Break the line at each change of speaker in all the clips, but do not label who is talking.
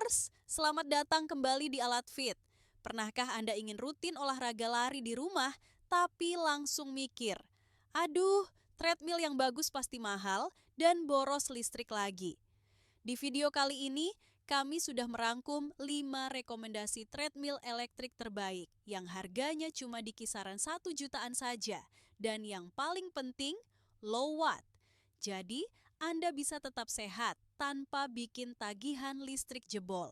Lovers, selamat datang kembali di Alat Fit. Pernahkah Anda ingin rutin olahraga lari di rumah, tapi langsung mikir, aduh, treadmill yang bagus pasti mahal dan boros listrik lagi. Di video kali ini, kami sudah merangkum 5 rekomendasi treadmill elektrik terbaik yang harganya cuma di kisaran 1 jutaan saja dan yang paling penting, low watt. Jadi, Anda bisa tetap sehat tanpa bikin tagihan listrik jebol.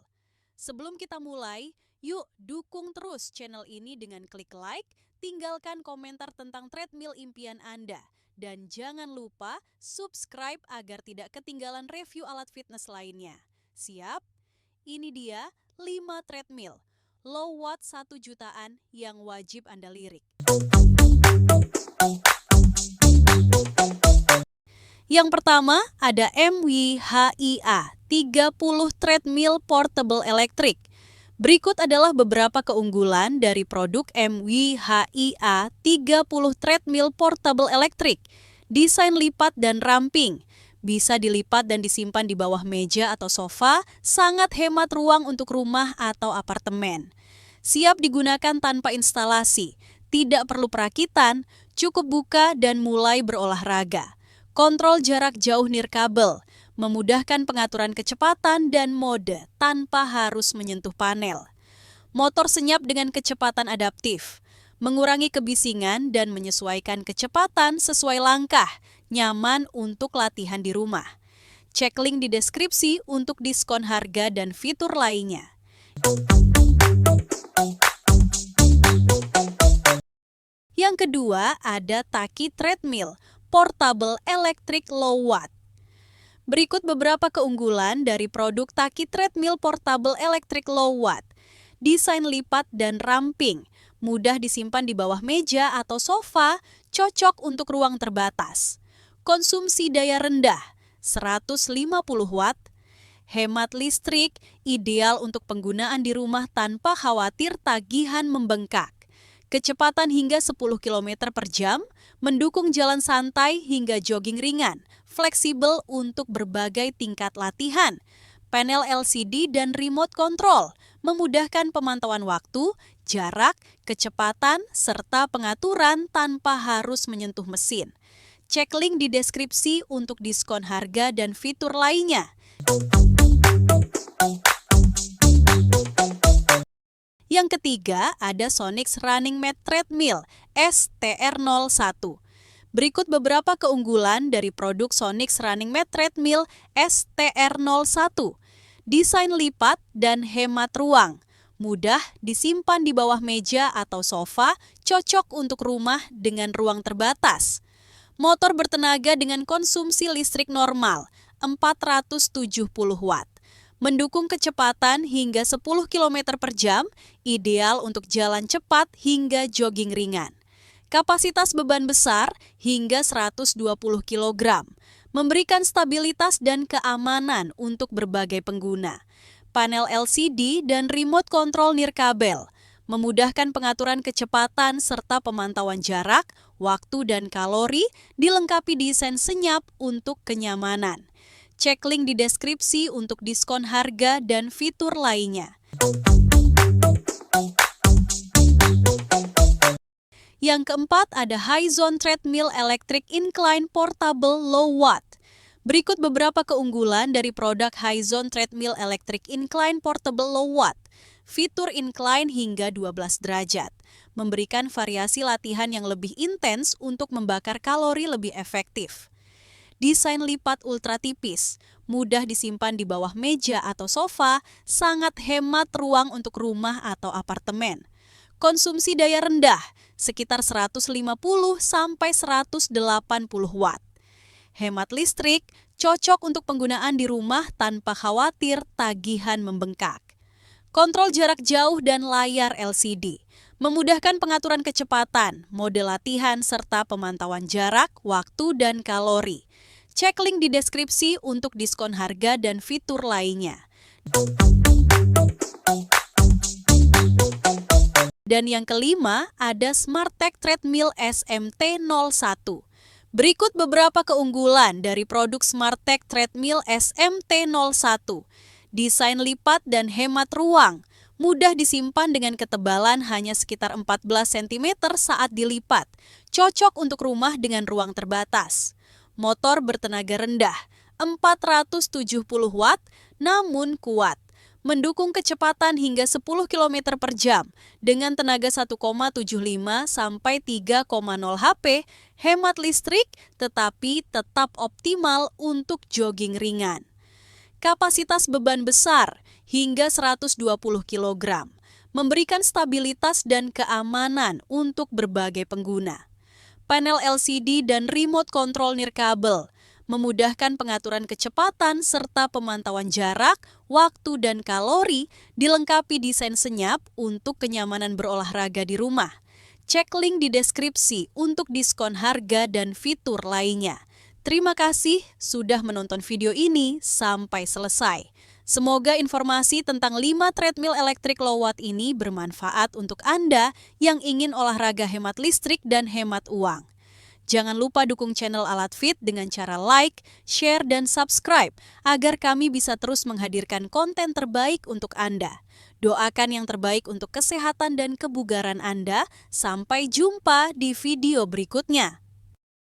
Sebelum kita mulai, yuk dukung terus channel ini dengan klik like, tinggalkan komentar tentang treadmill impian Anda. Dan jangan lupa subscribe agar tidak ketinggalan review alat fitness lainnya. Siap? Ini dia 5 treadmill low watt 1 jutaan yang wajib Anda lirik. Yang pertama ada MWHIA 30 treadmill portable electric. Berikut adalah beberapa keunggulan dari produk MWHIA 30 treadmill portable electric. Desain lipat dan ramping. Bisa dilipat dan disimpan di bawah meja atau sofa, sangat hemat ruang untuk rumah atau apartemen. Siap digunakan tanpa instalasi, tidak perlu perakitan, cukup buka dan mulai berolahraga. Kontrol jarak jauh nirkabel, memudahkan pengaturan kecepatan dan mode tanpa harus menyentuh panel. Motor senyap dengan kecepatan adaptif, mengurangi kebisingan dan menyesuaikan kecepatan sesuai langkah, nyaman untuk latihan di rumah. Cek link di deskripsi untuk diskon harga dan fitur lainnya. Yang kedua ada Taki Treadmill Portable Electric Low Watt. Berikut beberapa keunggulan dari produk Taki Treadmill Portable Electric Low Watt. Desain lipat dan ramping, mudah disimpan di bawah meja atau sofa, cocok untuk ruang terbatas. Konsumsi daya rendah, 150 watt. Hemat listrik, ideal untuk penggunaan di rumah tanpa khawatir tagihan membengkak. Kecepatan hingga 10 km per jam, mendukung jalan santai hingga jogging ringan, fleksibel untuk berbagai tingkat latihan. Panel LCD dan remote control, memudahkan pemantauan waktu, jarak, kecepatan, serta pengaturan tanpa harus menyentuh mesin. Cek link di deskripsi untuk diskon harga dan fitur lainnya. Yang ketiga ada Sonix Running Mat Treadmill STR01. Berikut beberapa keunggulan dari produk Sonix Running Mat Treadmill STR01. Desain lipat dan hemat ruang. Mudah disimpan di bawah meja atau sofa, cocok untuk rumah dengan ruang terbatas. Motor bertenaga dengan konsumsi listrik normal, 470 watt. Mendukung kecepatan hingga 10 km per jam, ideal untuk jalan cepat hingga jogging ringan. Kapasitas beban besar hingga 120 kg, memberikan stabilitas dan keamanan untuk berbagai pengguna. Panel LCD dan remote control nirkabel, memudahkan pengaturan kecepatan serta pemantauan jarak, waktu dan kalori, dilengkapi desain senyap untuk kenyamanan. Cek link di deskripsi untuk diskon harga dan fitur lainnya. Yang keempat ada Hyzon Treadmill Electric Incline Portable Low Watt. Berikut beberapa keunggulan dari produk Hyzon Treadmill Electric Incline Portable Low Watt. Fitur incline hingga 12 derajat, memberikan variasi latihan yang lebih intens untuk membakar kalori lebih efektif. Desain lipat ultra tipis, mudah disimpan di bawah meja atau sofa, sangat hemat ruang untuk rumah atau apartemen. Konsumsi daya rendah, sekitar 150 sampai 180 watt. Hemat listrik, cocok untuk penggunaan di rumah tanpa khawatir tagihan membengkak. Kontrol jarak jauh dan layar LCD, memudahkan pengaturan kecepatan, mode latihan, serta pemantauan jarak, waktu, dan kalori. Cek link di deskripsi untuk diskon harga dan fitur lainnya. Dan yang kelima ada Smartech Treadmill SMT01. Berikut beberapa keunggulan dari produk Smartech Treadmill SMT01. Desain lipat dan hemat ruang. Mudah disimpan dengan ketebalan hanya sekitar 14 cm saat dilipat. Cocok untuk rumah dengan ruang terbatas. Motor bertenaga rendah, 470 watt, namun kuat. Mendukung kecepatan hingga 10 km per jam dengan tenaga 1,75 sampai 3,0 HP, hemat listrik tetapi tetap optimal untuk jogging ringan. Kapasitas beban besar hingga 120 kg, memberikan stabilitas dan keamanan untuk berbagai pengguna. Panel LCD dan remote control nirkabel memudahkan pengaturan kecepatan serta pemantauan jarak, waktu, dan kalori, dilengkapi desain senyap untuk kenyamanan berolahraga di rumah. Cek link di deskripsi untuk diskon harga dan fitur lainnya. Terima kasih sudah menonton video ini sampai selesai. Semoga informasi tentang 5 treadmill elektrik low watt ini bermanfaat untuk Anda yang ingin olahraga hemat listrik dan hemat uang. Jangan lupa dukung channel Alat Fit dengan cara like, share, dan subscribe agar kami bisa terus menghadirkan konten terbaik untuk Anda. Doakan yang terbaik untuk kesehatan dan kebugaran Anda. Sampai jumpa di video berikutnya.